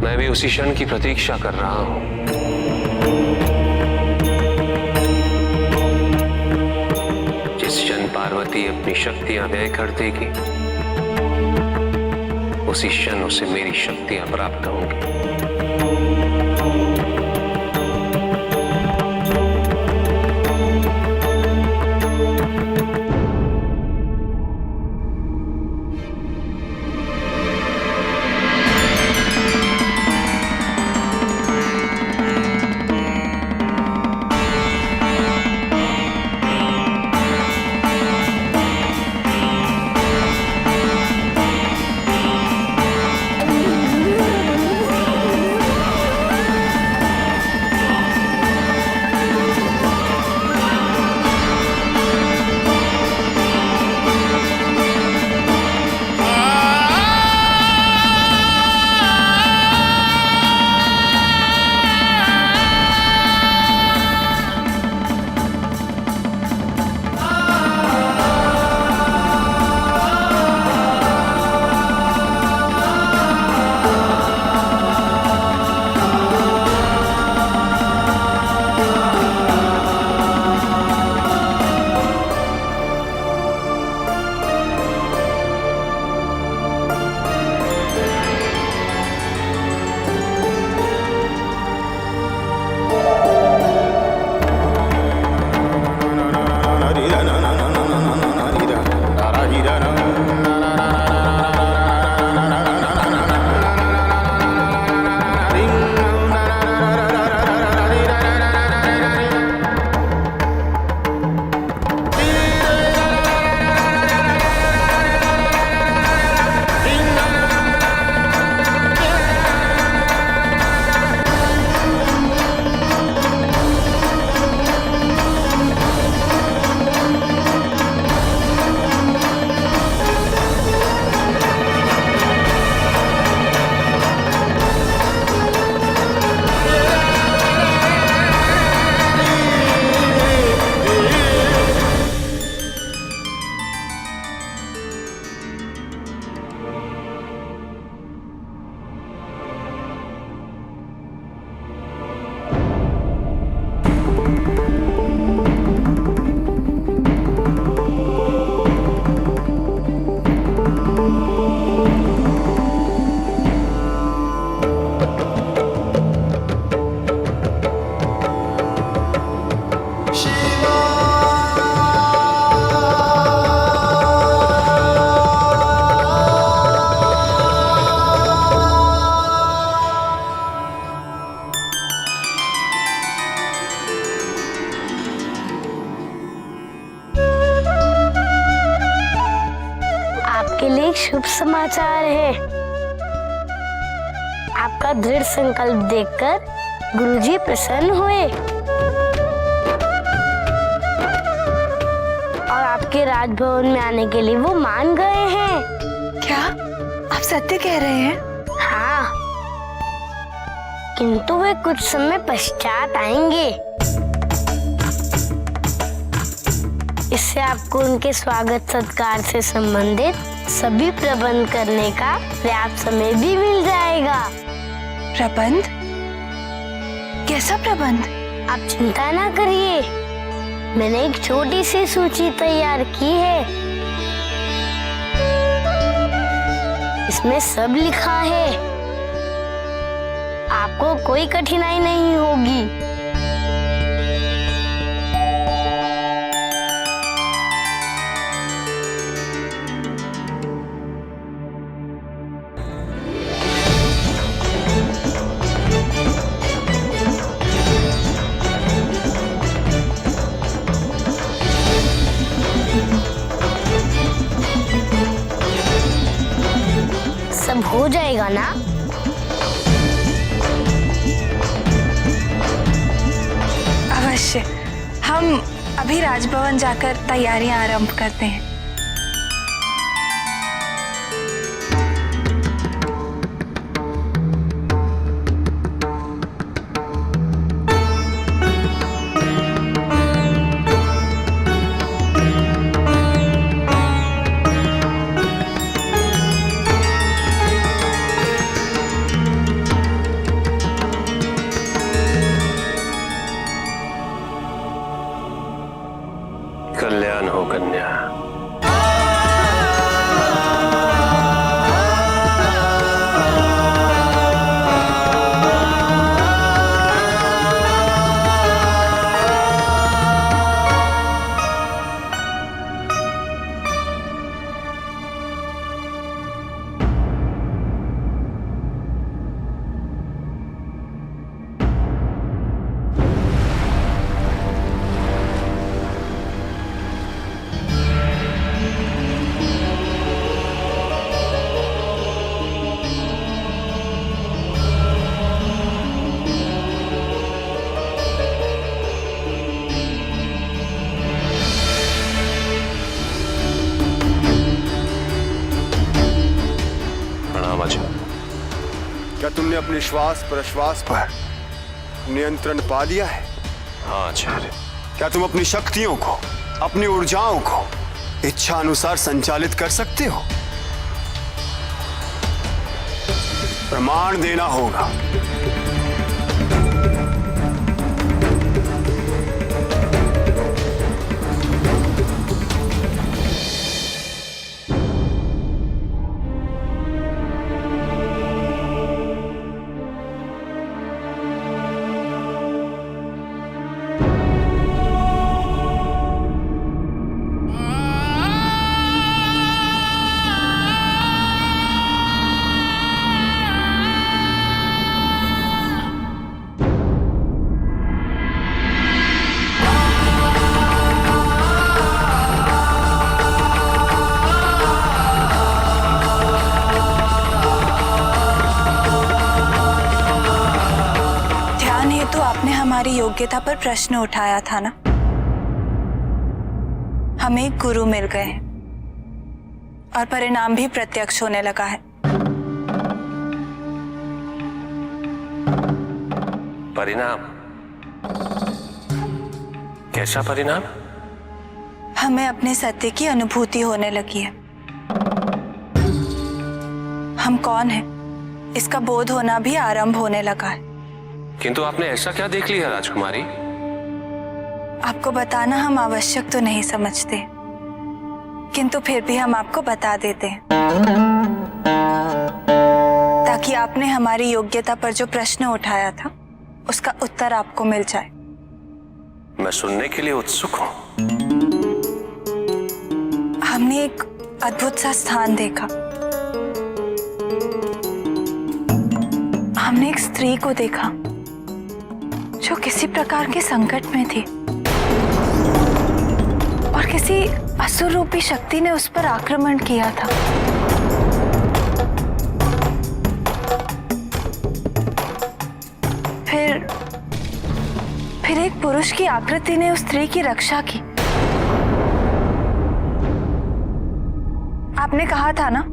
मैं भी उसी क्षण की प्रतीक्षा कर रहा हूं। जिस क्षण पार्वती अपनी शक्तियां व्यय कर देगी, उसी क्षण उसे मेरी शक्तियां प्राप्त होंगी। आपके लिए एक शुभ समाचार है। आपका दृढ़ संकल्प देखकर गुरुजी प्रसन्न हुए और आपके राजभवन में आने के लिए वो मान गए हैं। क्या आप सत्य कह रहे हैं? हाँ, किंतु वे कुछ समय पश्चात आएंगे। इससे आपको उनके स्वागत सत्कार से संबंधित सभी प्रबंध करने का पर्याप्त समय भी मिल जाएगा। प्रबंध? कैसा प्रबंध? आप चिंता ना करिए, मैंने एक छोटी सी सूची तैयार की है। इसमें सब लिखा है, आपको कोई कठिनाई नहीं होगी। सब हो जाएगा ना? अवश्य। हम अभी राजभवन जाकर तैयारियां आरंभ करते हैं। क्या तुमने अपने श्वास प्रश्वास पर नियंत्रण पा लिया है? हाँ आचार्य। क्या तुम अपनी शक्तियों को, अपनी ऊर्जाओं को इच्छा अनुसार संचालित कर सकते हो? प्रमाण देना होगा। तो आपने हमारी योग्यता पर प्रश्न उठाया था ना। हमें एक गुरु मिल गए हैं और परिणाम भी प्रत्यक्ष होने लगा है। परिणाम? कैसा परिणाम? हमें अपने सत्य की अनुभूति होने लगी है। हम कौन हैं, इसका बोध होना भी आरंभ होने लगा है। किंतु आपने ऐसा क्या देख लिया राजकुमारी? आपको बताना हम आवश्यक तो नहीं समझते, किंतु फिर भी हम आपको बता देते हैं ताकि आपने हमारी योग्यता पर जो प्रश्न उठाया था उसका उत्तर आपको मिल जाए। मैं सुनने के लिए उत्सुक हूं। हमने एक अद्भुत सा स्थान देखा। हमने एक स्त्री को देखा जो किसी प्रकार के संकट में थी और किसी असुर रूपी शक्ति ने उस पर आक्रमण किया था। फिर एक पुरुष की आकृति ने उस स्त्री की रक्षा की। आपने कहा था ना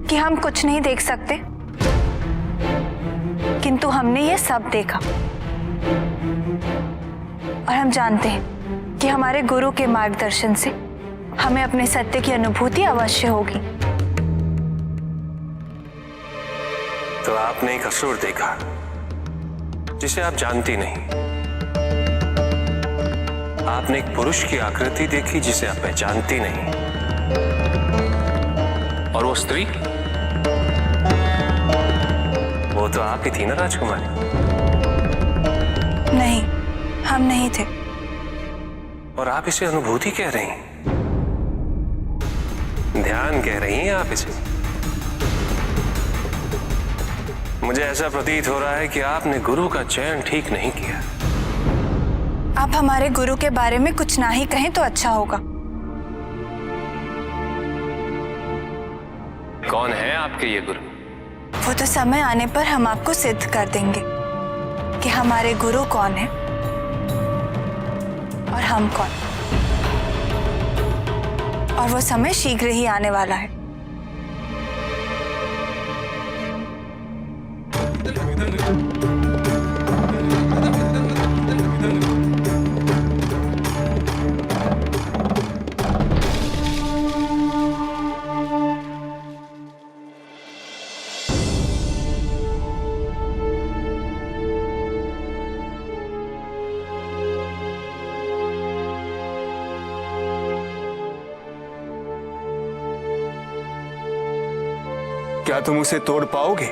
कि हम कुछ नहीं देख सकते, किंतु हमने ये सब देखा और हम जानते हैं कि हमारे गुरु के मार्गदर्शन से हमें अपने सत्य की अनुभूति अवश्य होगी। तो आपने एक असुर देखा जिसे आप जानती नहीं। आपने एक पुरुष की आकृति देखी जिसे आप पहचानती नहीं। और वो स्त्री, वो तो आप ही थी ना राजकुमारी? नहीं, हम नहीं थे। और आप इसे अनुभूति कह रही हैं, ध्यान कह रही हैं आप इसे। मुझे ऐसा प्रतीत हो रहा है कि आपने गुरु का चयन ठीक नहीं किया। आप हमारे गुरु के बारे में कुछ ना ही कहें तो अच्छा होगा। कौन है आपके ये गुरु? वो तो समय आने पर हम आपको सिद्ध कर देंगे कि हमारे गुरु कौन है और हम कौन। और वो समय शीघ्र ही आने वाला है। क्या तुम उसे तोड़ पाओगे?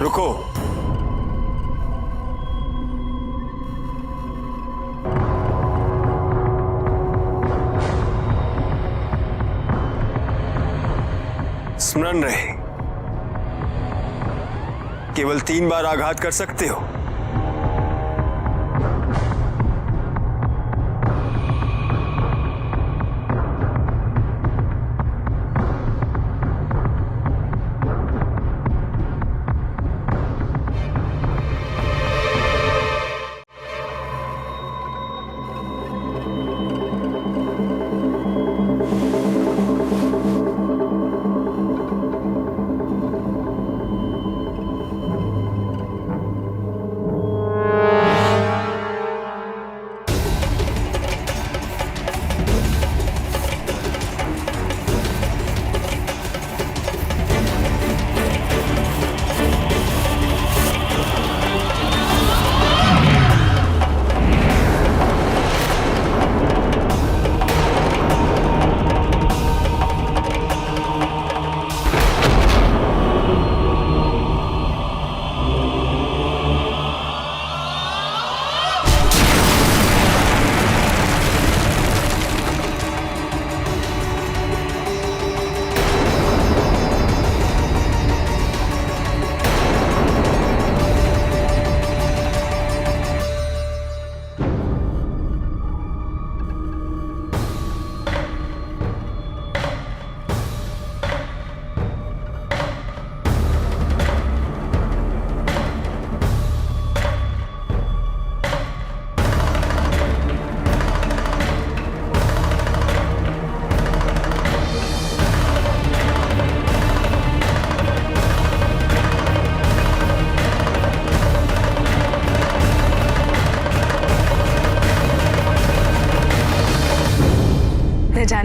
रुको। स्मरण रहे, केवल 3 बार आघात कर सकते हो।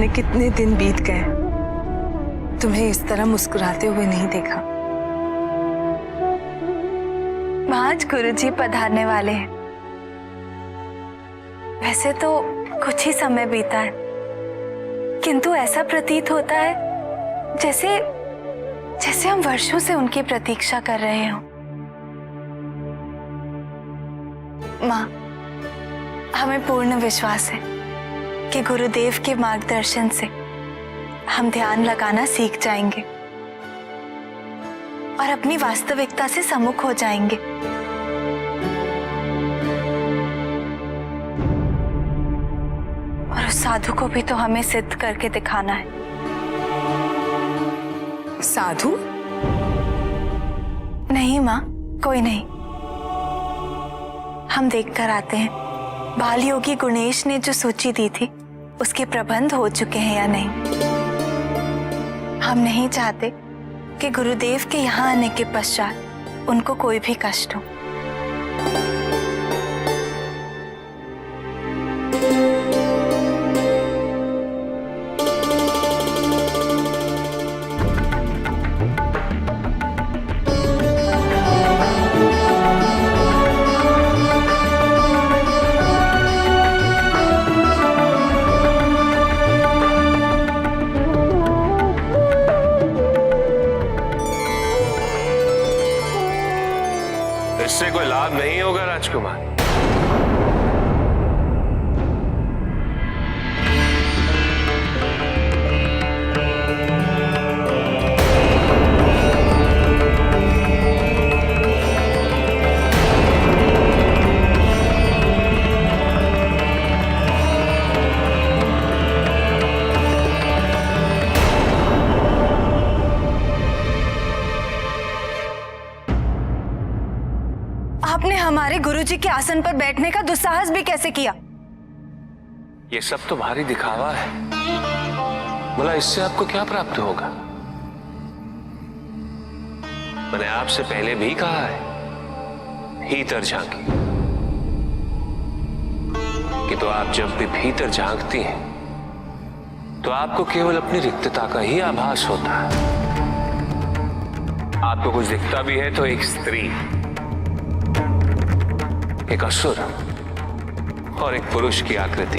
जाने कितने दिन बीत गए, तुम्हें इस तरह मुस्कुराते हुए नहीं देखा। आज गुरुजी पधारने वाले हैं। वैसे तो कुछ ही समय बीता है, किंतु ऐसा प्रतीत होता है जैसे जैसे हम वर्षों से उनकी प्रतीक्षा कर रहे हो। माँ, हमें पूर्ण विश्वास है कि गुरुदेव के मार्गदर्शन से हम ध्यान लगाना सीख जाएंगे और अपनी वास्तविकता से सम्मुख हो जाएंगे। और उस साधु को भी तो हमें सिद्ध करके दिखाना है। साधु? नहीं माँ, कोई नहीं, हम देखकर आते हैं बाल योगी गुणेश ने जो सूची दी थी उसके प्रबंध हो चुके हैं या नहीं। हम नहीं चाहते कि गुरुदेव के यहाँ आने के पश्चात उनको कोई भी कष्ट हो। इससे कोई लाभ नहीं होगा राजकुमार। आपने हमारे गुरुजी के आसन पर बैठने का दुस्साहस भी कैसे किया? ये सब तो भारी दिखावा है। बोला, इससे आपको क्या प्राप्त होगा? मैंने आपसे पहले भी कहा है, भीतर झांकी, कि तो आप जब भी भीतर झांकती हैं तो आपको केवल अपनी रिक्तता का ही आभास होता है। आपको कुछ दिखता भी है तो एक स्त्री, एक असुर और एक पुरुष की आकृति।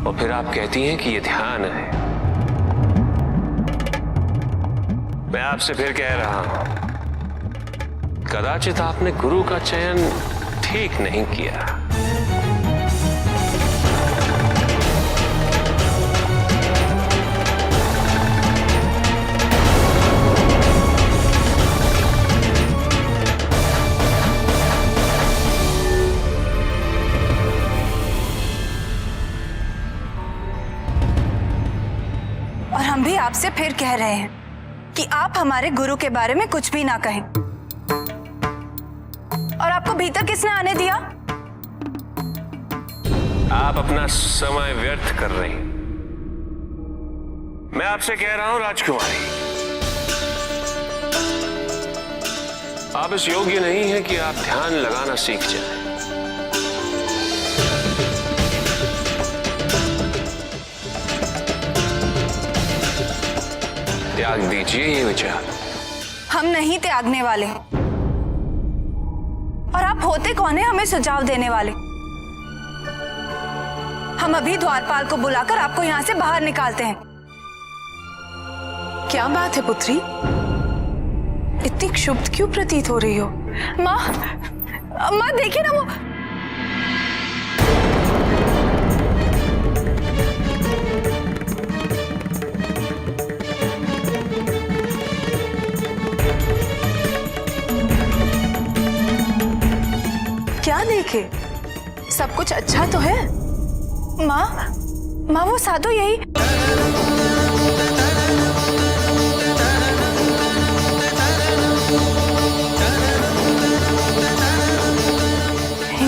और फिर आप कहती हैं कि यह ध्यान है। मैं आपसे फिर कह रहा हूं, कदाचित आपने गुरु का चयन ठीक नहीं किया। हम भी आपसे फिर कह रहे हैं कि आप हमारे गुरु के बारे में कुछ भी ना कहें। और आपको भीतर किसने आने दिया? आप अपना समय व्यर्थ कर रही हैं। मैं आपसे कह रहा हूं राजकुमारी, आप इस योग्य नहीं है कि आप ध्यान लगाना सीख जाएं। त्याग दीजिए ये विचार। हम नहीं त्यागने वाले। और आप होते कौन है हमें सुझाव देने वाले? हम अभी द्वारपाल को बुलाकर आपको यहां से बाहर निकालते हैं। क्या बात है पुत्री? इतनी क्षुब्ध क्यों प्रतीत हो रही हो? माँ, माँ देखिए ना, वो क्या देखे? सब कुछ अच्छा तो है? माँ वो साधु यही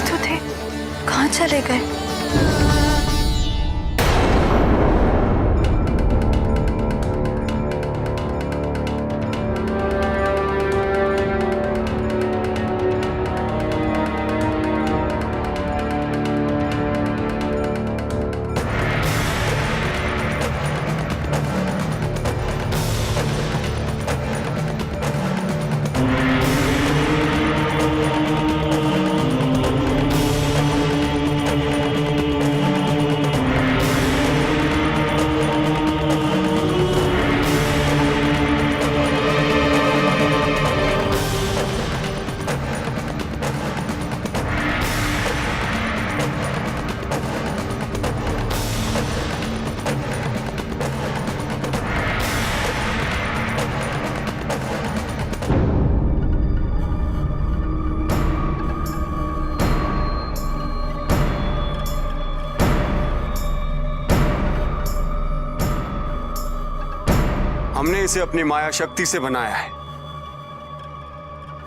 तो थे। कहाँ चले गए? हमने इसे अपनी माया शक्ति से बनाया है।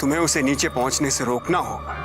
तुम्हें उसे नीचे पहुंचने से रोकना होगा।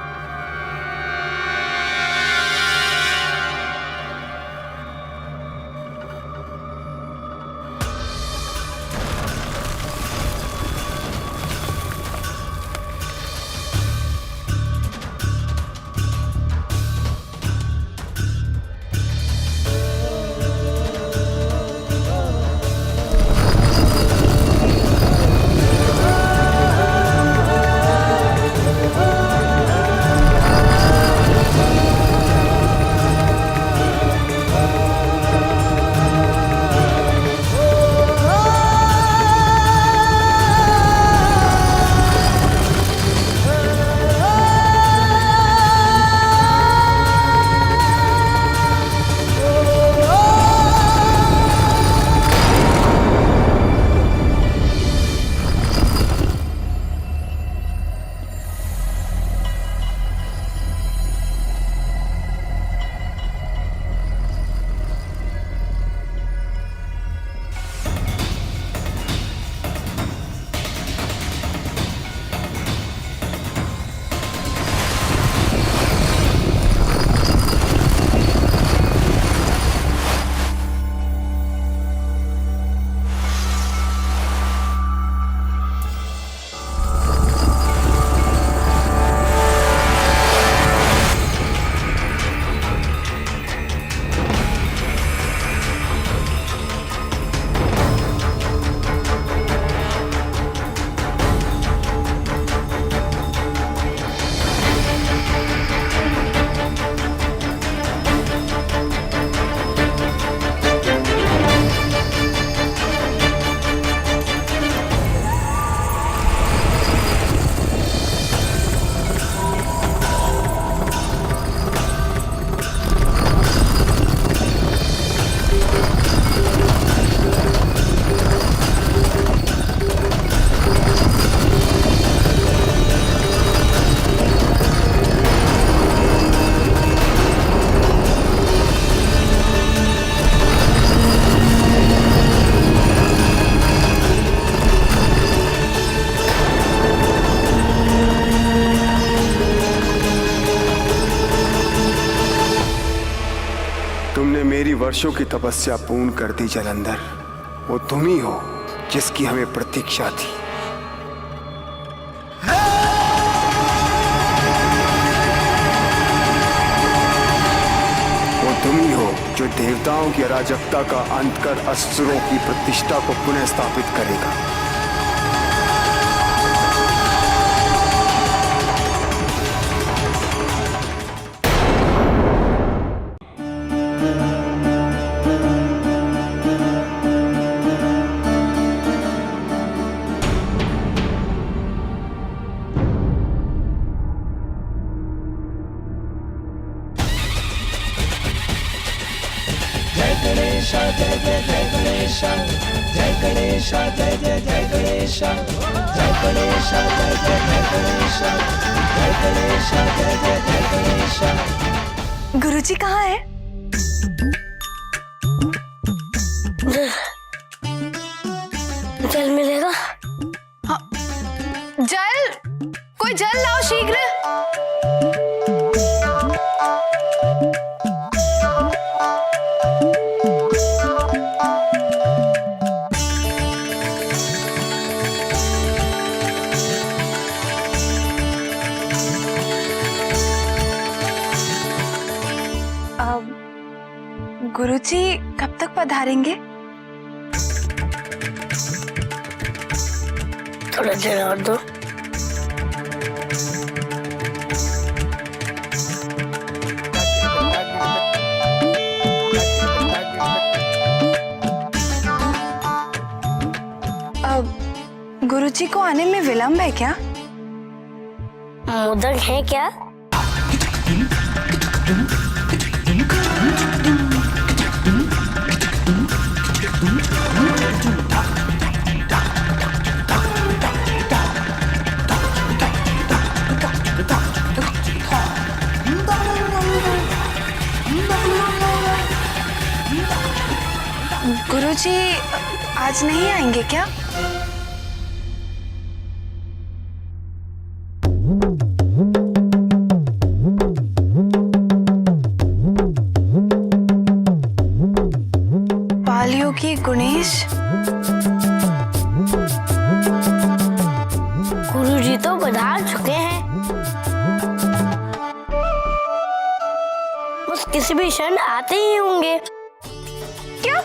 तुमने मेरी वर्षों की तपस्या पूर्ण कर दी जलंधर। वो तुम ही हो जिसकी हमें प्रतीक्षा थी। वो तुम ही हो जो देवताओं की अराजकता का अंत कर असुरों की प्रतिष्ठा को पुनः स्थापित करेगा। गुरुजी कहाँ है? जल मिलेगा? जल, कोई जल लाओ शीघ्र। गुरुजी कब तक पधारेंगे? थोड़ा देर और दो। गुरुजी को आने में विलंब है क्या? मोदक है क्या? गुरुजी आज नहीं आएंगे क्या? बालयोगी गुणेश? गुरुजी तो पधार चुके हैं। बस किसी भी क्षण आते ही होंगे। क्या?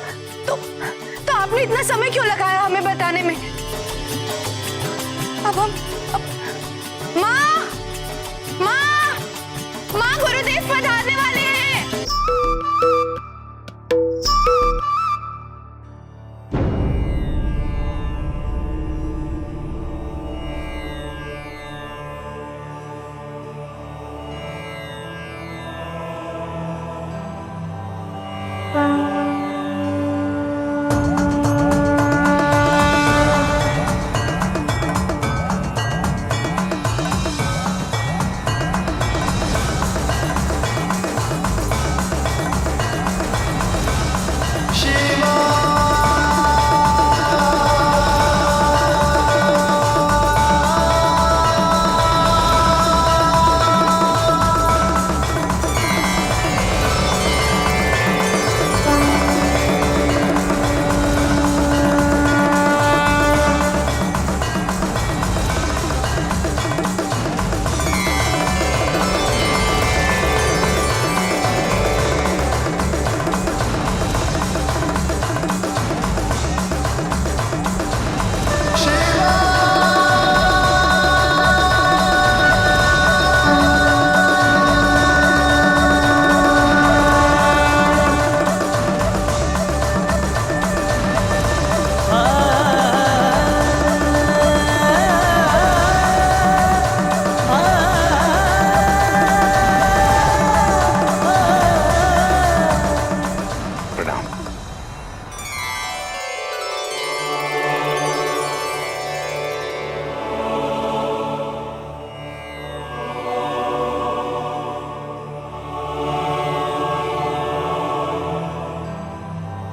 तो आपने इतना समय क्यों लगाया हमें बताने में? अब माँ, गुरुदेव पधारने वाले हैं।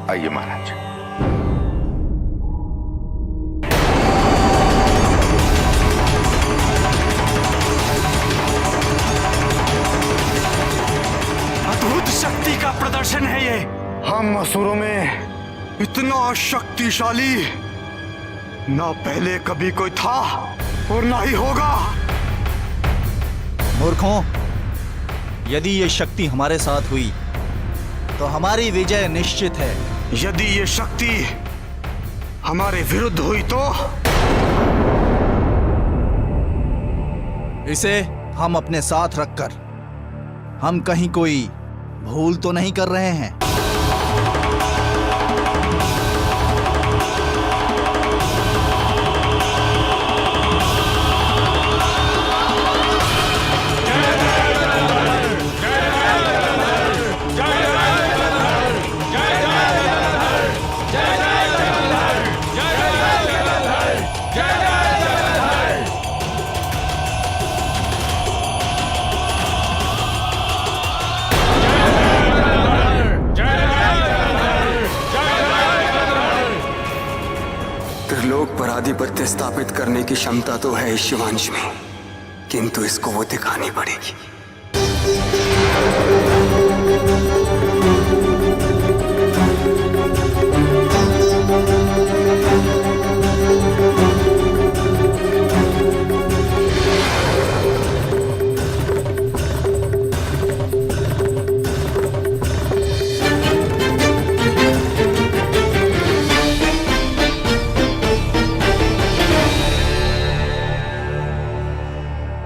आइए महाराज। अद्भुत शक्ति का प्रदर्शन है ये। हम असुरों में इतना शक्तिशाली ना पहले कभी कोई था और ना ही होगा। मूर्खों, यदि ये शक्ति हमारे साथ हुई तो हमारी विजय निश्चित है। यदि ये शक्ति हमारे विरुद्ध हुई तो इसे हम अपने साथ रखकर हम कहीं कोई भूल तो नहीं कर रहे हैं। त्रिलोक पर आधिपत्य स्थापित करने की क्षमता तो है इस शिवांश में, किंतु इसको वो दिखानी पड़ेगी।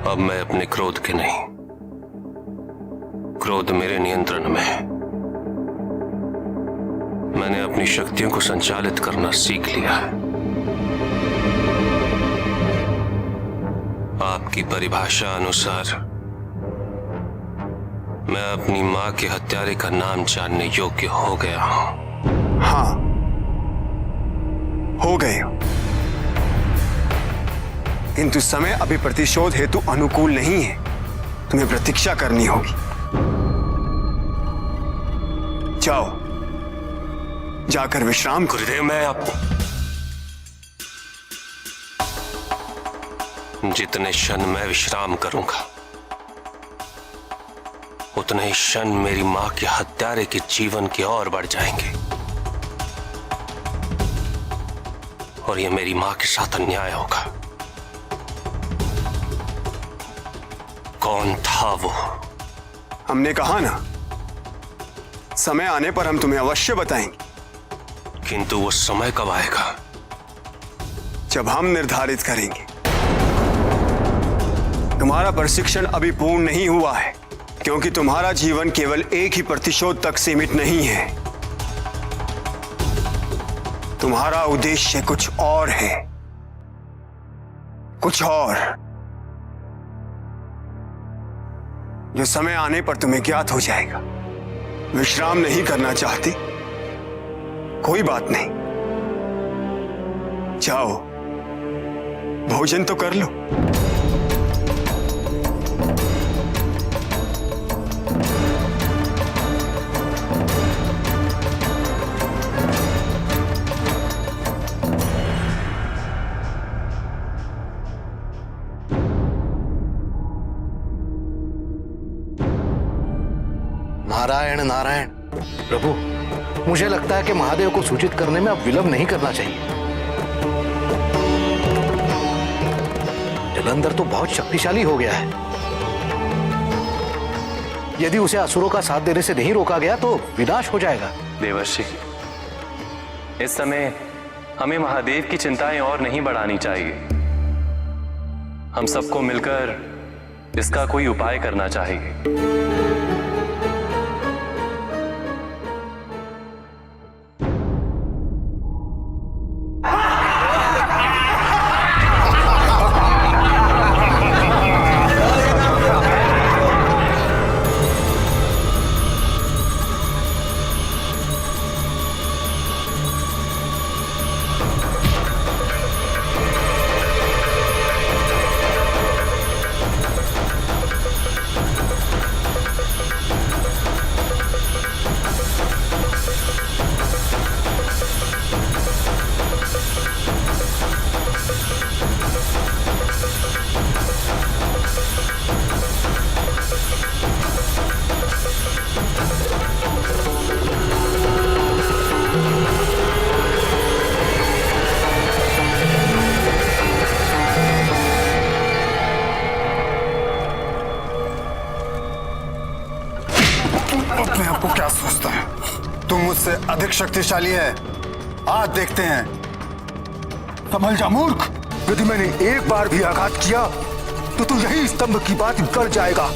अब मैं अपने क्रोध के नहीं, क्रोध मेरे नियंत्रण में है। मैंने अपनी शक्तियों को संचालित करना सीख लिया है। आपकी परिभाषा अनुसार मैं अपनी मां के हत्यारे का नाम जानने योग्य हो गया हूं। हाँ, हो गए हो, किंतु समय अभी प्रतिशोध हेतु अनुकूल नहीं है। तुम्हें प्रतीक्षा करनी होगी। जाओ, जाकर विश्राम करो। गुरुदेव, मैं अब जितने क्षण मैं विश्राम करूंगा, उतने ही क्षण मेरी मां के हत्यारे के जीवन की ओर बढ़ जाएंगे। और ये मेरी मां के साथ अन्याय होगा। कौन था वो? हमने कहा ना, समय आने पर हम तुम्हें अवश्य बताएंगे। किंतु वो समय कब आएगा? जब हम निर्धारित करेंगे। तुम्हारा प्रशिक्षण अभी पूर्ण नहीं हुआ है, क्योंकि तुम्हारा जीवन केवल एक ही प्रतिशोध तक सीमित नहीं है। तुम्हारा उद्देश्य कुछ और है, कुछ और, जो समय आने पर तुम्हें ज्ञात हो जाएगा। विश्राम नहीं करना चाहते? कोई बात नहीं, जाओ भोजन तो कर लो। नारायण नारायण। प्रभु, मुझे लगता है कि महादेव को सूचित करने में अब विलंब नहीं करना चाहिए। जलंधर तो बहुत शक्तिशाली हो गया है। यदि उसे असुरों का साथ देने से नहीं रोका गया तो विनाश हो जाएगा। देवर्षि, इस समय हमें महादेव की चिंताएं और नहीं बढ़ानी चाहिए। हम सबको मिलकर इसका कोई उपाय करना चाहिए। अपने आप को क्या सोचता है? तुम मुझसे अधिक शक्तिशाली है। आज देखते हैं। संभल जा मूर्ख। यदि मैंने एक बार भी आघात किया तो तू यही स्तंभ की बात कर जाएगा।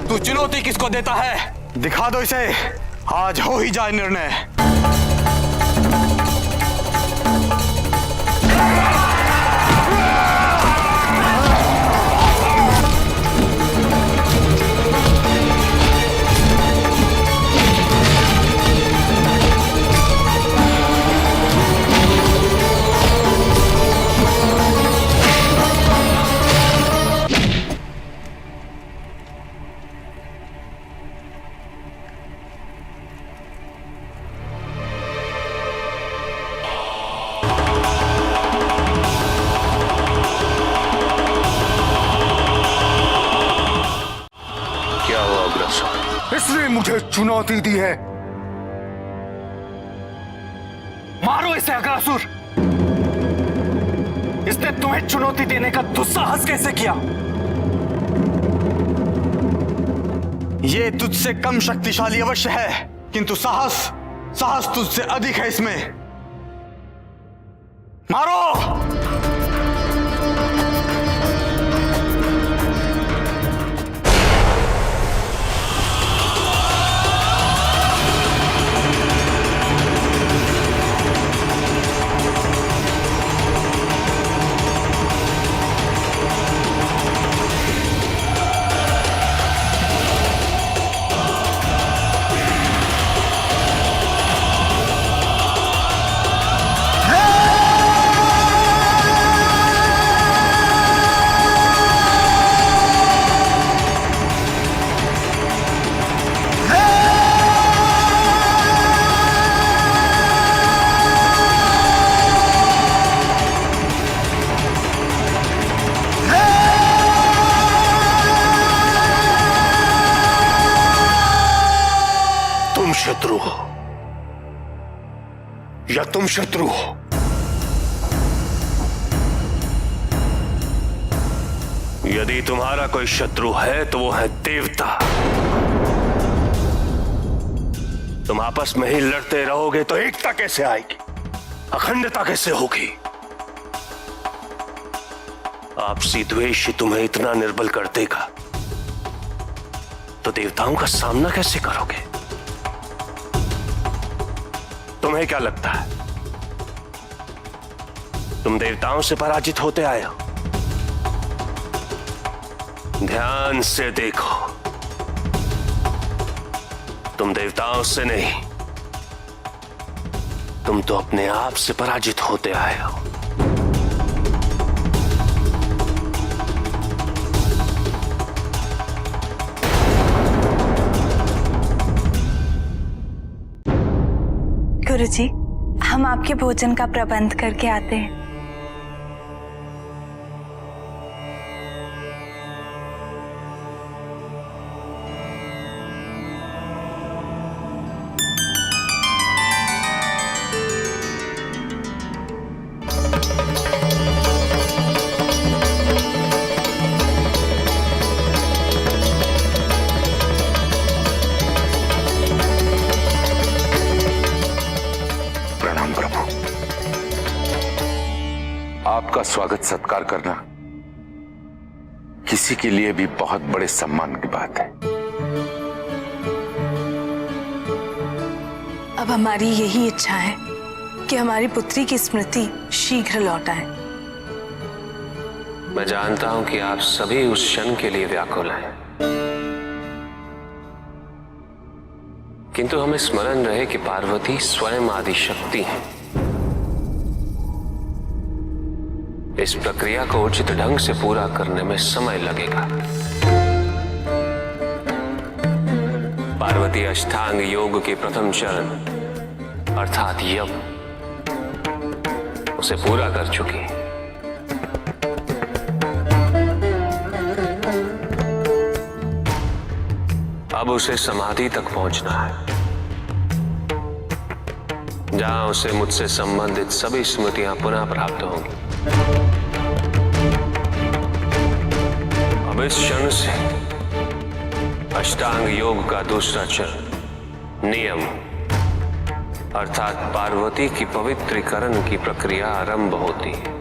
तू चुनौती किसको देता है? दिखा दो इसे। आज हो ही जाए निर्णय। इसने मुझे चुनौती दी है। मारो इसे अग्रासुर। इसने तुम्हें चुनौती देने का दुस्साहस कैसे किया? ये तुझसे कम शक्तिशाली अवश्य है, किंतु साहस तुझसे अधिक है इसमें। मारो। तुम शत्रु हो। यदि तुम्हारा कोई शत्रु है तो वो है देवता। तुम आपस में ही लड़ते रहोगे तो एकता कैसे आएगी, अखंडता कैसे होगी? आपसी द्वेष ही तुम्हें इतना निर्बल कर देगा तो देवताओं का सामना कैसे करोगे? तुम्हें क्या लगता है तुम देवताओं से पराजित होते आए हो? ध्यान से देखो, तुम देवताओं से नहीं, तुम तो अपने आप से पराजित होते आए हो। गुरुजी, हम आपके भोजन का प्रबंध करके आते हैं। आपका स्वागत सत्कार करना किसी के लिए भी बहुत बड़े सम्मान की बात है। अब हमारी यही इच्छा है कि हमारी पुत्री की स्मृति शीघ्र लौट आए। मैं जानता हूं कि आप सभी उस क्षण के लिए व्याकुल हैं, किंतु हमें स्मरण रहे कि पार्वती स्वयं आदि शक्ति है। इस प्रक्रिया को उचित ढंग से पूरा करने में समय लगेगा। पार्वती अष्टांग योग के प्रथम चरण अर्थात यम उसे पूरा कर चुकी है। अब उसे समाधि तक पहुंचना है, जहां उसे मुझसे संबंधित सभी स्मृतियां पुनः प्राप्त होंगी। अब इस क्षण से अष्टांग योग का दूसरा चरण नियम अर्थात पार्वती की पवित्रीकरण की प्रक्रिया आरंभ होती है।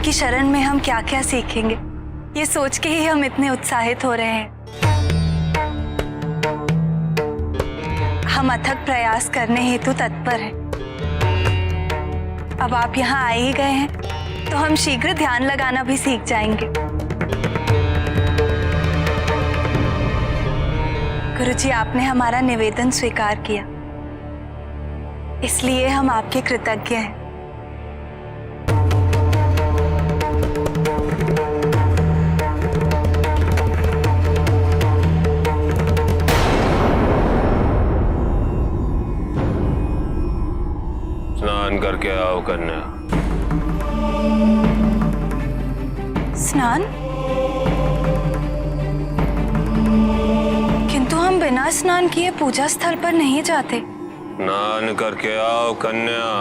आपकी शरण में हम क्या क्या सीखेंगे, ये सोच के ही हम इतने उत्साहित हो रहे हैं। हम अथक प्रयास करने हेतु तत्पर हैं। अब आप यहाँ आ ही गए हैं तो हम शीघ्र ध्यान लगाना भी सीख जाएंगे। गुरुजी, आपने हमारा निवेदन स्वीकार किया, इसलिए हम आपके कृतज्ञ हैं। स्नान करके आओ कन्या। स्नान? किंतु हम बिना स्नान किए पूजा स्थल पर नहीं जाते। स्नान करके आओ कन्या।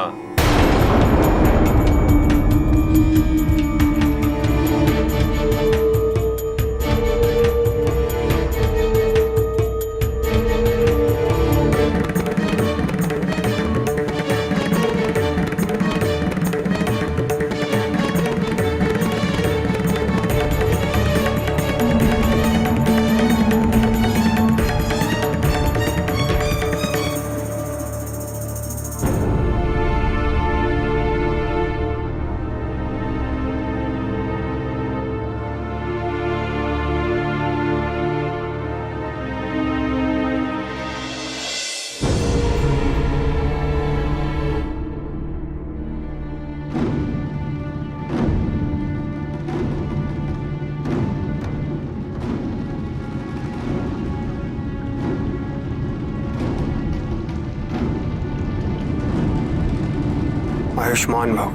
आयुष्मान भव।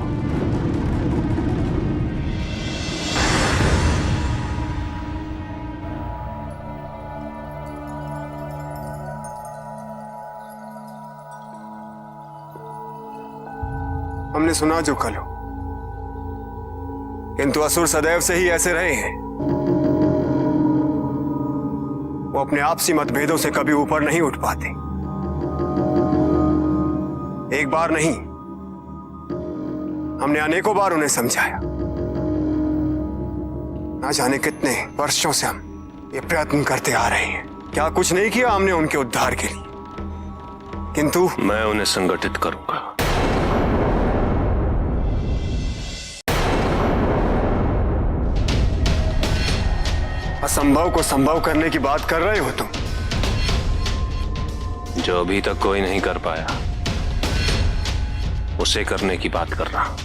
हमने सुना जो कल हो, किंतु असुर सदैव से ही ऐसे रहे हैं। वो अपने आपसी मतभेदों से कभी ऊपर नहीं उठ पाते। एक बार नहीं, हमने अनेकों बार उन्हें समझाया। ना जाने कितने वर्षों से हम ये प्रयत्न करते आ रहे हैं। क्या कुछ नहीं किया हमने उनके उद्धार के लिए, किंतु मैं उन्हें संगठित करूंगा। असंभव को संभव करने की बात कर रहे हो तुम? जो अभी तक कोई नहीं कर पाया, उसे करने की बात कर रहा हूं।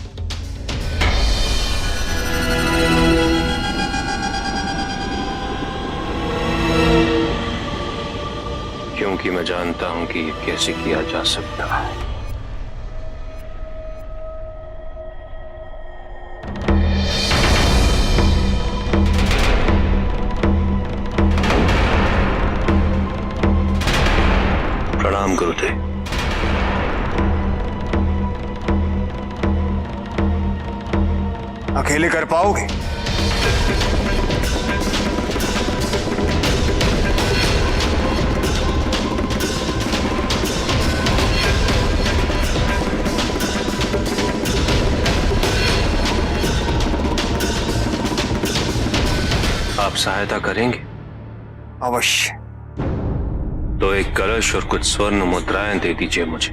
क्योंकि मैं जानता हूं कि ये कैसे किया जा सकता है। प्रणाम गुरुदेव। अकेले कर पाओगे? आप सहायता करेंगे? अवश्य। तो एक कलश और कुछ स्वर्ण मुद्राएं दे दीजिए मुझे।